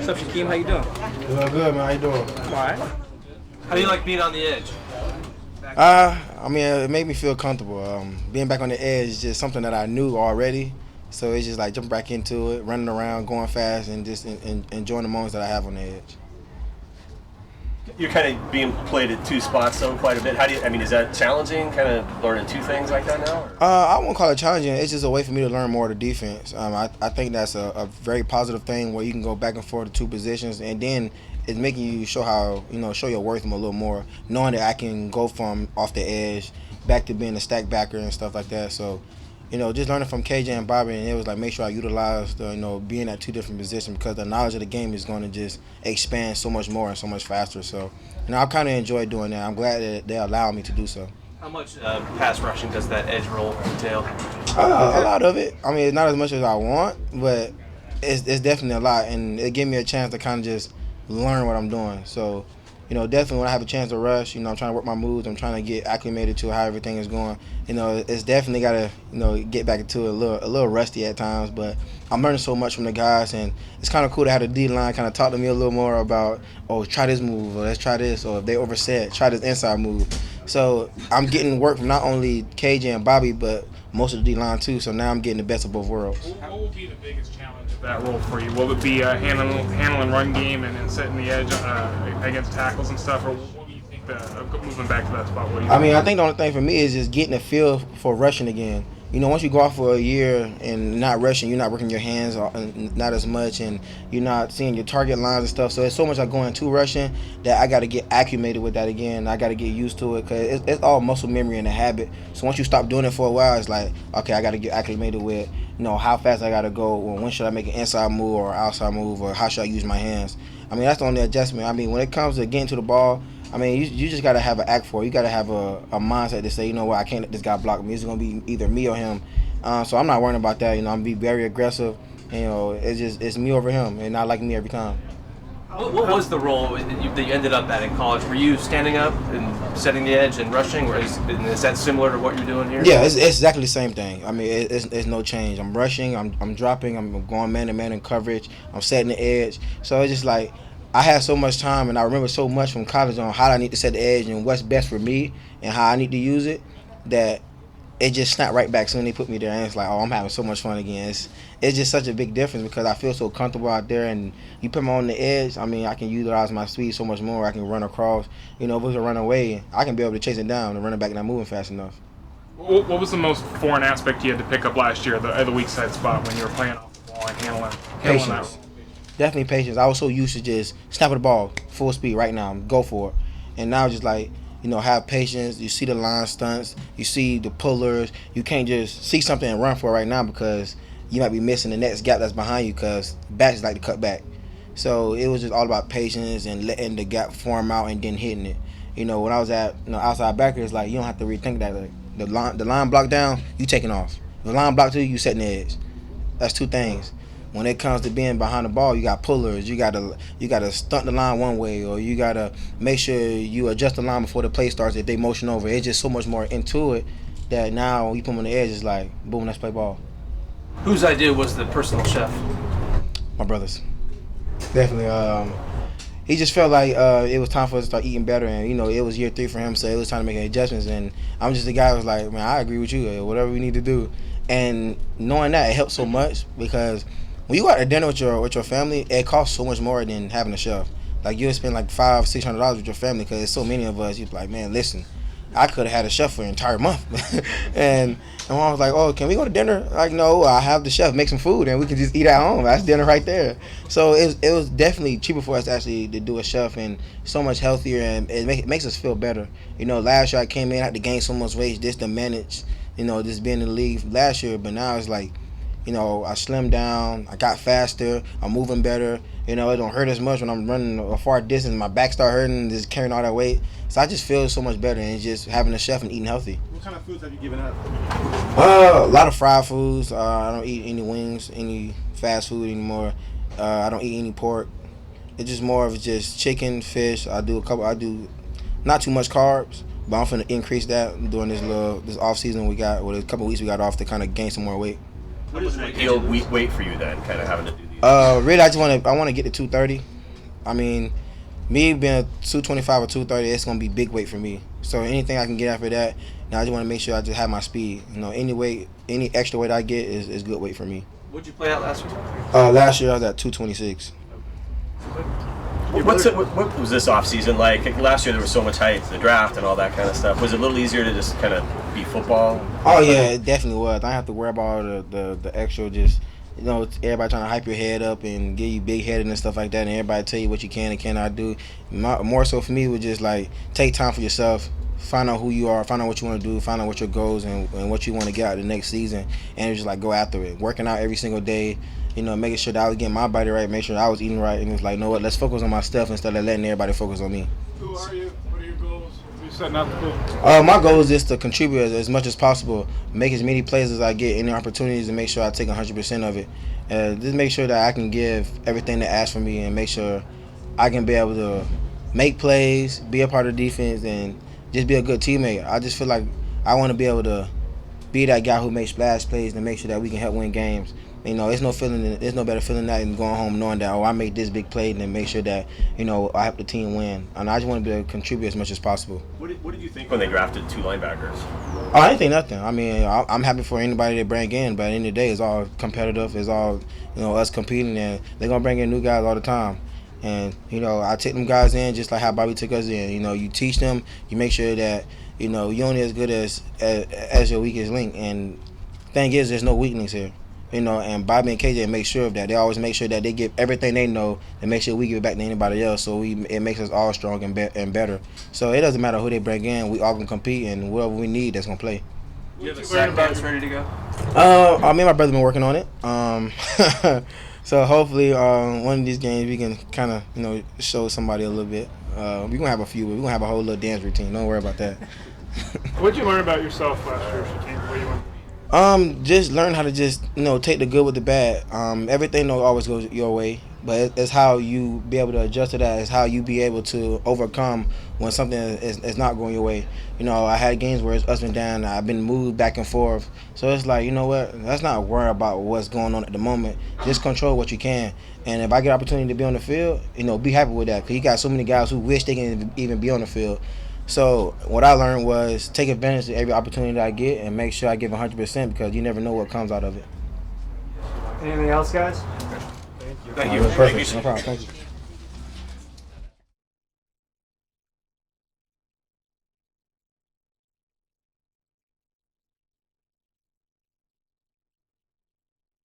What's up, Shaquem? How you doing? Doing good, man. How you doing? All right. How do you like being on the edge? I mean, it made me feel comfortable. Being back on the edge is just something that I knew already. So it's just like jumping back into it, running around, going fast, and just enjoying the moments that I have on the edge. You're kind of being played at two spots, so quite a bit. Is that challenging, kind of learning two things like that now? I won't call it challenging. It's just a way for me to learn more of the defense. I think that's a very positive thing where you can go back and forth to two positions, and then it's making you show your worth a little more, knowing that I can go from off the edge back to being a stack backer and stuff like that. So, just learning from KJ and Bobby, and it was like make sure I utilize being at two different positions, because the knowledge of the game is going to just expand so much more and so much faster. So, I kind of enjoy doing that. I'm glad that they allow me to do so. How much pass rushing does that edge role entail? A lot of it. I mean, it's not as much as I want, but it's definitely a lot, and it gave me a chance to kind of just learn what I'm doing. So, definitely when I have a chance to rush, I'm trying to work my moves. I'm trying to get acclimated to how everything is going. It's definitely got to, get back into a little rusty at times, but I'm learning so much from the guys, and it's kind of cool to have the D-line kind of talk to me a little more about, try this move, or let's try this, or if they overset, try this inside move. So I'm getting work from not only KJ and Bobby, but most of the D-line too, so now I'm getting the best of both worlds. What will be the biggest challenge of that role for you? Will it be handling run game and then setting the edge against tackles and stuff, or what do you think moving back to that spot? I think the only thing for me is just getting a feel for rushing again. Once you go off for a year and not rushing, you're not working your hands not as much, and you're not seeing your target lines and stuff. So it's so much like going to rushing that I got to get acclimated with that again. I got to get used to it, because it's all muscle memory and a habit. So once you stop doing it for a while, it's like, okay, I got to get acclimated with, how fast I got to go, or when should I make an inside move or outside move, or how should I use my hands. That's the only adjustment. When it comes to getting to the ball, you just got to have an act for it. You got to have a mindset to say, I can't let this guy block me. It's going to be either me or him. So I'm not worrying about that. I'm going to be very aggressive. It's me over him, and not like me every time. What was the role that you ended up at in college? Were you standing up and setting the edge and rushing, or is that similar to what you're doing here? Yeah, it's exactly the same thing. It's no change. I'm rushing, I'm dropping, I'm going man-to-man in coverage, I'm setting the edge. So it's just like, I had so much time, and I remember so much from college on how I need to set the edge and what's best for me and how I need to use it, that it just snapped right back soon they put me there, and it's like, I'm having so much fun again. It's just such a big difference, because I feel so comfortable out there, and you put me on the edge, I can utilize my speed so much more. I can run across. If it was a run away, I can be able to chase it down and run it back not moving fast enough. What was the most foreign aspect you had to pick up last year at the weak side spot when you were playing off the ball and handling Patience. Definitely patience. I was so used to just snapping the ball full speed right now, go for it. And now just like, have patience. You see the line stunts, you see the pullers. You can't just see something and run for it right now, because you might be missing the next gap that's behind you, because backs like to cut back. So it was just all about patience and letting the gap form out and then hitting it. When I was at outside backer, it's like you don't have to rethink that. Like, the line block down, you taking off. The line block to you setting the edge. That's two things. When it comes to being behind the ball, you got pullers. You gotta stunt the line one way, or you gotta make sure you adjust the line before the play starts if they motion over. It's just so much more into it that now when you put them on the edge, it's like, boom, let's play ball. Whose idea was the personal chef? My brother's. Definitely. He just felt like it was time for us to start eating better, and it was year 3 for him, so it was time to make adjustments. And I'm just the guy who was like, man, I agree with you. Whatever we need to do, and knowing that, it helps so much, because when you go out to dinner with your family, it costs so much more than having a chef. Like, you'll spend like $500-$600 with your family, because there's so many of us. You're like, man, listen, I could have had a chef for an entire month. and I was like, oh, can we go to dinner? Like, no, I have the chef make some food, and we can just eat at home. That's dinner right there. So it was definitely cheaper for us actually to do a chef, and so much healthier, and it makes us feel better. Last year I came in, I had to gain so much weight just to manage, just being in the league last year. But now it's like, I slimmed down, I got faster, I'm moving better. It don't hurt as much when I'm running a far distance. My back start hurting, just carrying all that weight. So I just feel so much better, and it's just having a chef and eating healthy. What kind of foods have you given up? A lot of fried foods. I don't eat any wings, any fast food anymore. I don't eat any pork. It's just more of just chicken, fish. I do not too much carbs, but I'm finna increase that during this off season we got, a couple weeks we got off to kind of gain some more weight. What is an ideal weight for you then, kind of having to do these? Really, I want to get to 230. I mean, me being 225 or 230, it's gonna be big weight for me. So anything I can get after that, now I just want to make sure I just have my speed. Any weight, any extra weight I get is good weight for me. What'd you play out last year? Last year I was at 226. What was this offseason like? Last year there was so much hype, the draft and all that kind of stuff. Was it a little easier to just kind of be football? Oh yeah, it definitely was. I didn't have to worry about all the extra, just everybody trying to hype your head up and get you big headed and stuff like that, and everybody tell you what you can and cannot do. More so for me was just like take time for yourself, find out who you are, find out what you want to do, find out what your goals and what you want to get out of the next season, and just like go after it. Working out every single day, making sure that I was getting my body right, make sure I was eating right, and it's like, let's focus on my stuff instead of letting everybody focus on me. Who are you? What are your goals? What are you setting out to do? My goal is just to contribute as much as possible, make as many plays as I get, any opportunities, and make sure I take 100% of it. Just make sure that I can give everything they ask from me, and make sure I can be able to make plays, be a part of the defense, and just be a good teammate. I just feel like I want to be able to be that guy who makes splash plays and make sure that we can help win games. There's no better feeling than going home knowing that I made this big play and then make sure that I help the team win. And I just want to be able to contribute as much as possible. What did you think when they drafted 2 linebackers? Oh, I didn't think nothing. I mean, I'm happy for anybody they bring in, but at the end of the day, it's all competitive. It's all us competing, and they're gonna bring in new guys all the time. And I take them guys in just like how Bobby took us in. You teach them, you make sure that you're only as good as your weakest link. And thing is, there's no weakness here. And Bobby and KJ make sure of that. They always make sure that they give everything they know and make sure we give it back to anybody else. So it makes us all strong and better. So it doesn't matter who they bring in. We all can compete, and whoever we need, that's gonna play. You have a sack dance ready to go? Me and my brother been working on it. So hopefully one of these games we can kind of show somebody a little bit. We're gonna have a few. We're gonna have a whole little dance routine. Don't worry about that. What did you learn about yourself last year, Shaquem? Where you went? Just learn how to just take the good with the bad. Everything don't always go your way, but it's how you be able to adjust to that. It's how you be able to overcome when something is not going your way. I had games where it's up and down. I've been moved back and forth. So it's like, let's not worry about what's going on at the moment. Just control what you can. And if I get opportunity to be on the field, be happy with that. Because you got so many guys who wish they can even be on the field. So what I learned was take advantage of every opportunity that I get and make sure I give 100% because you never know what comes out of it. Anything else, guys? Thank you. Perfect. No problem. Thank you.